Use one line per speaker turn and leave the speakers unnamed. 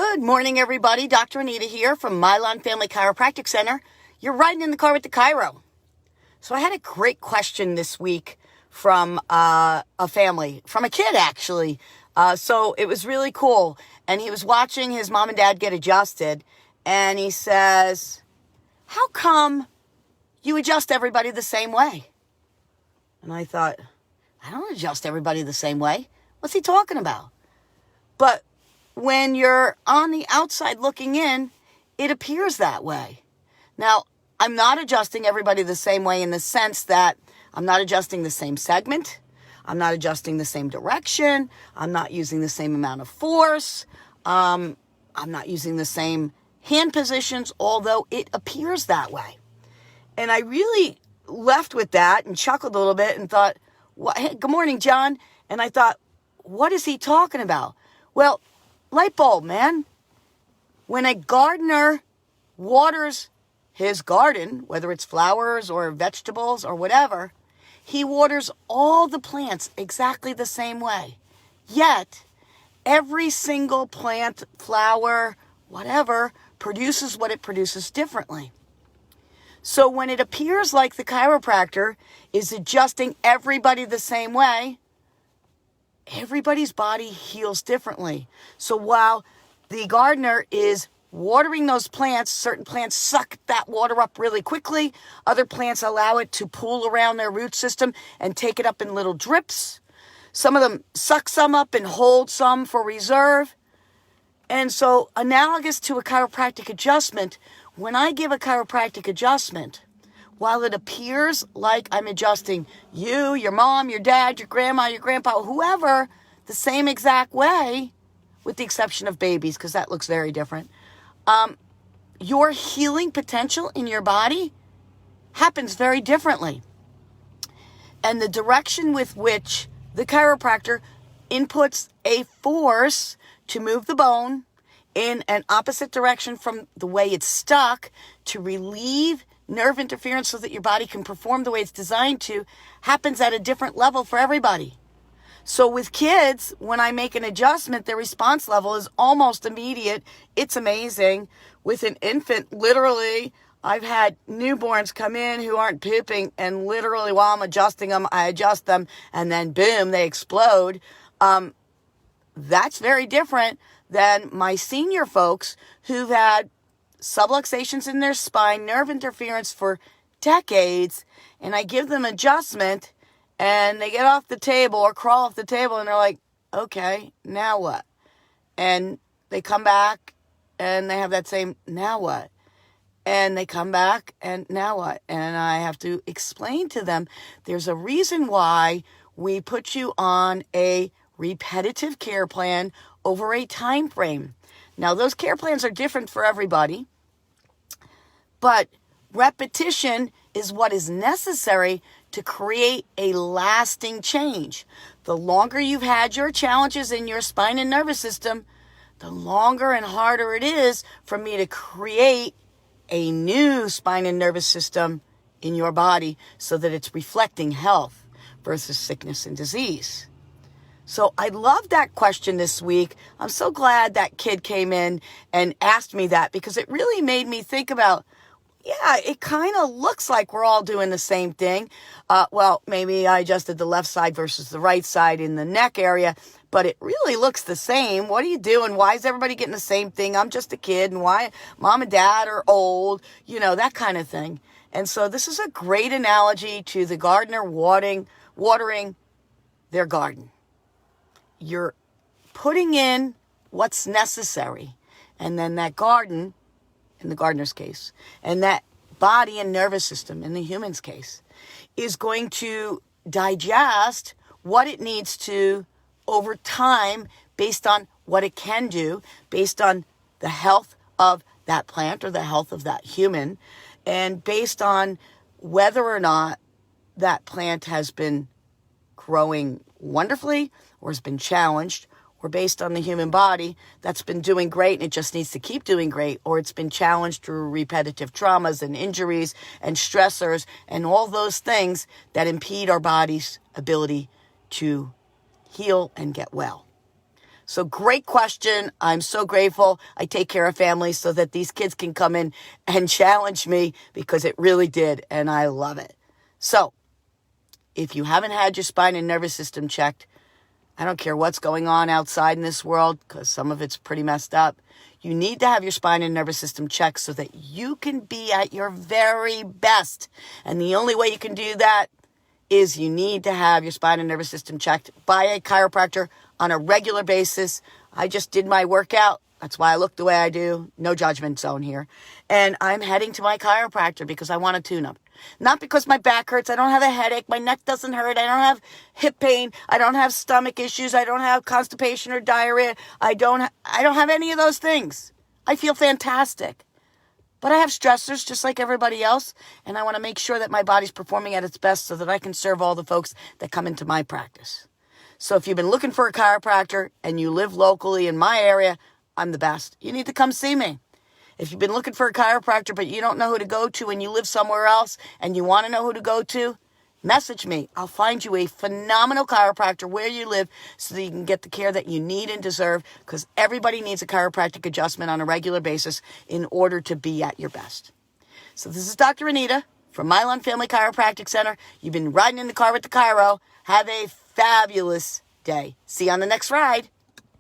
Good morning, everybody. Dr. Anita here from Mylon Family Chiropractic Center. You're riding in the car with the Chiro. So I had a great question this week from a family, from a kid actually. So it was really cool. And he was watching his mom and dad get adjusted. And he says, how come you adjust everybody the same way? And I thought, I don't adjust everybody the same way. What's he talking about? But when you're on the outside looking in, it appears that way. Now, I'm not adjusting everybody the same way in the sense that I'm not adjusting the same segment. I'm not adjusting the same direction. I'm not using the same amount of force. I'm not using the same hand positions, although it appears that way. And I really left with that and chuckled a little bit and thought, hey, good morning, John. And I thought, what is he talking about? Well, light bulb, man. When a gardener waters his garden, whether it's flowers or vegetables or whatever, he waters all the plants exactly the same way. Yet, every single plant, flower, whatever, produces what it produces differently. So when it appears like the chiropractor is adjusting everybody the same way, everybody's body heals differently. So while the gardener is watering those plants, certain plants suck that water up really quickly. Other plants allow it to pool around their root system and take it up in little drips. Some of them suck some up and hold some for reserve. And so analogous to a chiropractic adjustment, when I give a chiropractic adjustment, while it appears like I'm adjusting you, your mom, your dad, your grandma, your grandpa, whoever, the same exact way, with the exception of babies, because that looks very different, your healing potential in your body happens very differently. And the direction with which the chiropractor inputs a force to move the bone in an opposite direction from the way it's stuck to relieve nerve interference so that your body can perform the way it's designed to happens at a different level for everybody. So with kids, when I make an adjustment, their response level is almost immediate. It's amazing. With an infant, literally, I've had newborns come in who aren't pooping, and literally while I'm adjusting them, I adjust them, and then boom, they explode. That's very different than my senior folks who've had subluxations in their spine, nerve interference for decades, and I give them adjustment, and they get off the table or crawl off the table, and they're like, okay, now what? And they come back, and they have that same, now what? And they come back, and now what? And I have to explain to them, there's a reason why we put you on a repetitive care plan over a time frame. Now, those care plans are different for everybody, but repetition is what is necessary to create a lasting change. The longer you've had your challenges in your spine and nervous system, the longer and harder it is for me to create a new spine and nervous system in your body so that it's reflecting health versus sickness and disease. So I love that question this week. I'm so glad that kid came in and asked me that because it really made me think about, yeah, it kind of looks like we're all doing the same thing. Well, maybe I adjusted the left side versus the right side in the neck area, but it really looks the same. What are you doing? Why is everybody getting the same thing? I'm just a kid, and why mom and dad are old, that kind of thing. And so this is a great analogy to the gardener watering their garden. You're putting in what's necessary, and then that garden, in the gardener's case, and that body and nervous system, in the human's case, is going to digest what it needs to over time based on what it can do, based on the health of that plant or the health of that human, and based on whether or not that plant has been growing wonderfully or has been challenged, or based on the human body that's been doing great and it just needs to keep doing great, or it's been challenged through repetitive traumas and injuries and stressors and all those things that impede our body's ability to heal and get well. So great question. I'm so grateful. I take care of families so that these kids can come in and challenge me because it really did. And I love it. So if you haven't had your spine and nervous system checked, I don't care what's going on outside in this world because some of it's pretty messed up. You need to have your spine and nervous system checked so that you can be at your very best. And the only way you can do that is you need to have your spine and nervous system checked by a chiropractor on a regular basis. I just did my workout. That's why I look the way I do. No judgment zone here. And I'm heading to my chiropractor because I want a tune-up. Not because my back hurts. I don't have a headache. My neck doesn't hurt. I don't have hip pain. I don't have stomach issues. I don't have constipation or diarrhea. I don't have any of those things. I feel fantastic. But I have stressors just like everybody else, and I want to make sure that my body's performing at its best so that I can serve all the folks that come into my practice. So if you've been looking for a chiropractor and you live locally in my area, I'm the best. You need to come see me. If you've been looking for a chiropractor but you don't know who to go to and you live somewhere else and you want to know who to go to, message me. I'll find you a phenomenal chiropractor where you live so that you can get the care that you need and deserve, because everybody needs a chiropractic adjustment on a regular basis in order to be at your best. So this is Dr. Anita from Mylon Family Chiropractic Center. You've been riding in the car with the Chiro. Have a fabulous day. See you on the next ride.